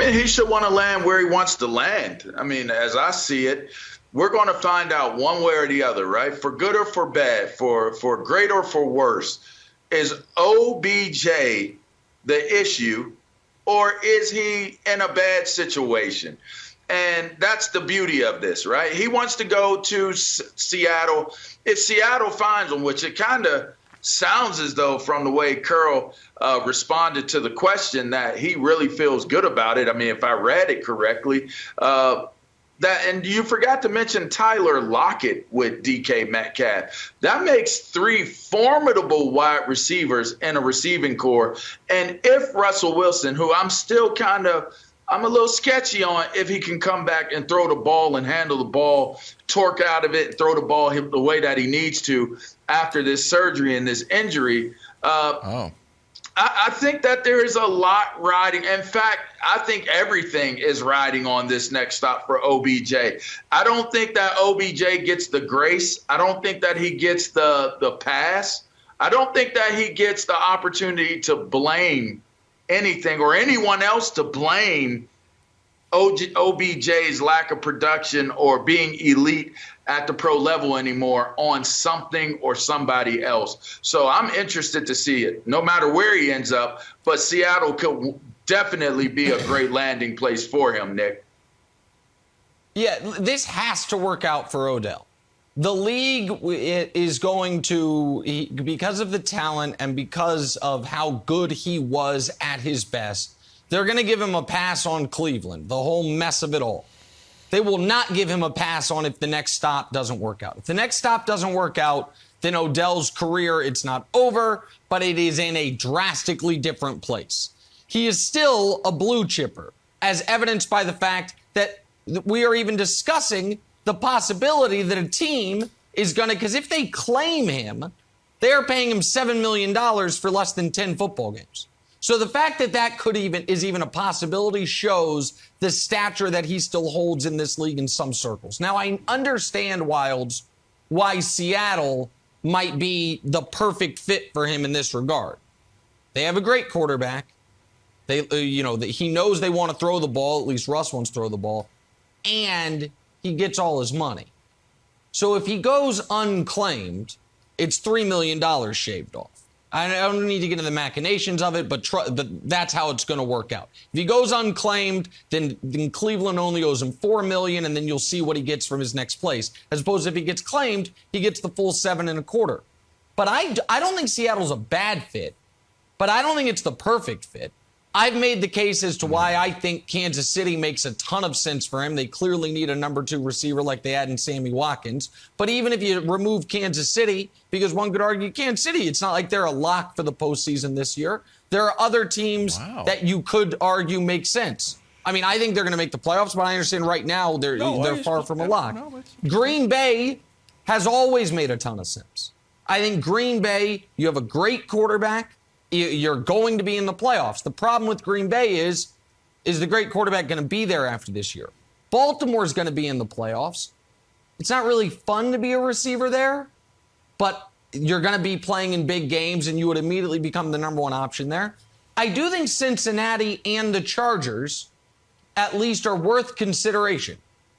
mean, he should want to land where he wants to land. I mean, as I see it, we're going to find out one way or the other, right? For good or for bad, for great or for worse. Is OBJ the issue, or is he in a bad situation? And that's the beauty of this, right? He wants to go to Seattle. If Seattle finds him, which it kind of sounds as though from the way Carroll responded to the question that he really feels good about it. I mean, if I read it correctly, and you forgot to mention Tyler Lockett with DK Metcalf. That makes 3 formidable wide receivers in a receiving core. And if Russell Wilson, who I'm a little sketchy on if he can come back and throw the ball and handle the ball, torque out of it, and throw the ball the way that he needs to after this surgery and this injury. I think that there is a lot riding. In fact, I think everything is riding on this next stop for OBJ. I don't think that OBJ gets the grace. I don't think that he gets the pass. I don't think that he gets the opportunity to blame anything or anyone else to blame OBJ's lack of production or being elite at the pro level anymore on something or somebody else. So I'm interested to see it, no matter where he ends up. But Seattle could definitely be a great landing place for him, Nick. Yeah, this has to work out for Odell. The league is going to, because of the talent and because of how good he was at his best, they're going to give him a pass on Cleveland, the whole mess of it all. They will not give him a pass on if the next stop doesn't work out. If the next stop doesn't work out, then Odell's career, it's not over, but it is in a drastically different place. He is still a blue chipper, as evidenced by the fact that we are even discussing the possibility that a team is going to, because if they claim him, they're paying him $7 million for less than 10 football games. So the fact that that is even a possibility shows the stature that he still holds in this league in some circles. Now, I understand, Wilds, why Seattle might be the perfect fit for him in this regard. They have a great quarterback. He knows they want to throw the ball. At least Russ wants to throw the ball. And he gets all his money. So if he goes unclaimed, it's $3 million shaved off. I don't need to get into the machinations of it, but that's how it's going to work out. If he goes unclaimed, then Cleveland only owes him $4 million, and then you'll see what he gets from his next place. As opposed to if he gets claimed, he gets the full $7.25. But I don't think Seattle's a bad fit, but I don't think it's the perfect fit. I've made the case as to why I think Kansas City makes a ton of sense for him. They clearly need a number 2 receiver like they had in Sammy Watkins. But even if you remove Kansas City, because one could argue Kansas City, it's not like they're a lock for the postseason this year. There are other teams that you could argue make sense. I mean, I think they're going to make the playoffs, but I understand right now they're far from a lock. Green Bay has always made a ton of sense. I think Green Bay, you have a great quarterback. You're going to be in the playoffs. The problem with Green Bay is the great quarterback going to be there after this year? Baltimore's going to be in the playoffs. It's not really fun to be a receiver there, but you're going to be playing in big games and you would immediately become the number 1 option there. I do think Cincinnati and the Chargers at least are worth consideration.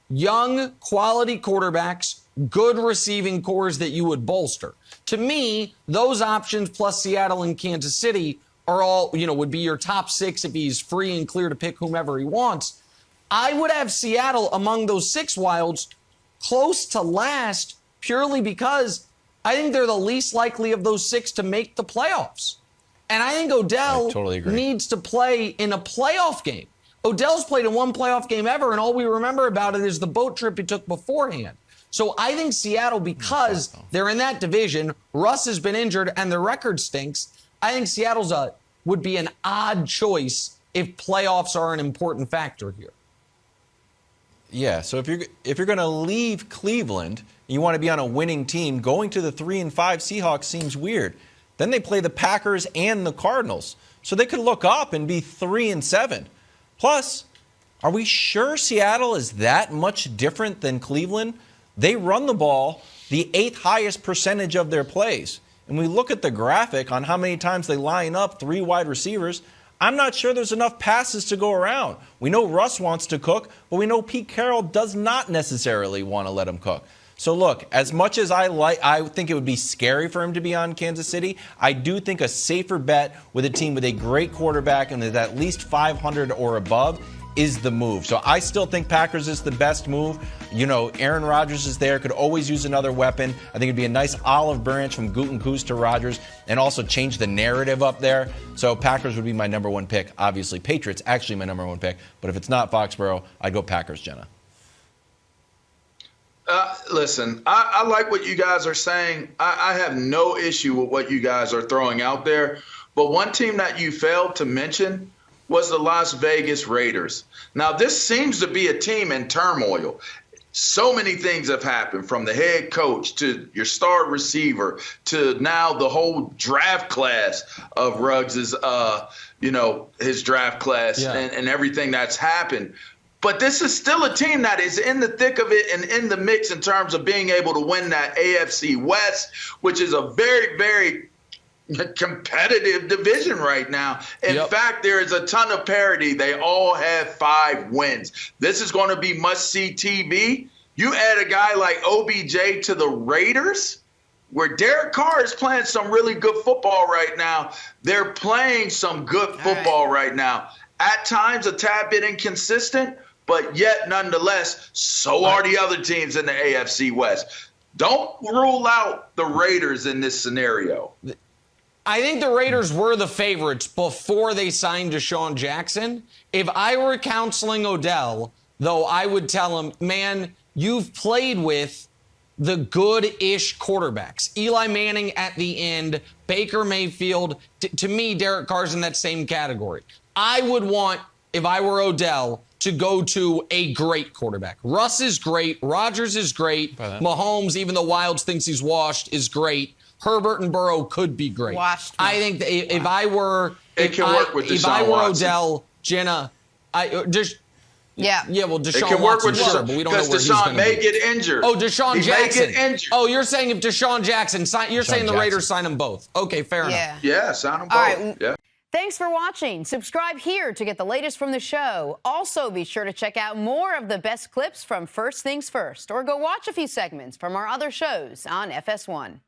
Young, quality quarterbacks, good receiving cores that you would bolster. To me, those options plus Seattle and Kansas City are all, would be your top 6 if he's free and clear to pick whomever he wants. I would have Seattle among those 6 Wilds close to last purely because I think they're the least likely of those 6 to make the playoffs. And I think Odell needs to play in a playoff game. Odell's played in 1 playoff game ever, and all we remember about it is the boat trip he took beforehand. So I think Seattle, because they're in that division, Russ has been injured, and their record stinks, I think Seattle's would be an odd choice if playoffs are an important factor here. Yeah, so if you're going to leave Cleveland, you want to be on a winning team, going to the 3-5 Seahawks seems weird. Then they play the Packers and the Cardinals. So they could look up and be 3-7. Plus, are we sure Seattle is that much different than Cleveland? They run the ball the 8th highest percentage of their plays. And we look at the graphic on how many times they line up 3 wide receivers. I'm not sure there's enough passes to go around. We know Russ wants to cook, but we know Pete Carroll does not necessarily want to let him cook. So look, as much as I think it would be scary for him to be on Kansas City, I do think a safer bet with a team with a great quarterback and with at least 500 or above is the move. So I still think Packers is the best move. You know, Aaron Rodgers is there, could always use another weapon. I think it'd be a nice olive branch from Gutekunst to Rodgers and also change the narrative up there. So Packers would be my number one pick. Obviously, Patriots actually my number one pick. But if it's not Foxborough, I'd go Packers, Jenna. Listen, I like what you guys are saying. I have no issue with what you guys are throwing out there. But one team that you failed to mention was the Las Vegas Raiders. Now, this seems to be a team in turmoil. So many things have happened, from the head coach to your star receiver to now the whole draft class of Ruggs' his draft class and everything that's happened. But this is still a team that is in the thick of it and in the mix in terms of being able to win that AFC West, which is a very, very competitive division right now. In fact, there is a ton of parity. They all have 5 wins. This is going to be must-see TV. You add a guy like OBJ to the Raiders, where Derek Carr is playing some really good football right now. They're playing some good football right now. At times, a tad bit inconsistent, but yet nonetheless, so are the other teams in the AFC West. Don't rule out the Raiders in this scenario. I think the Raiders were the favorites before they signed Deshaun Jackson. If I were counseling Odell, though, I would tell him, man, you've played with the good-ish quarterbacks. Eli Manning at the end, Baker Mayfield. To me, Derek Carr's in that same category. I would want, if I were Odell, to go to a great quarterback. Russ is great. Rodgers is great. Mahomes, even though Wilds thinks he's washed, is great. Herbert and Burrow could be great. I think that if I were Odell, Jenna, well, Deshaun can work with Watson, but we don't know where Deshaun he's may get injured. Oh, Deshaun Jackson. May get injured. Oh, you're saying if Deshaun Jackson you're saying the Raiders sign them both. Okay, fair enough. Yeah, sign them both. Right. Yeah. Thanks for watching. Subscribe here to get the latest from the show. Also, be sure to check out more of the best clips from First Things First, or go watch a few segments from our other shows on FS1.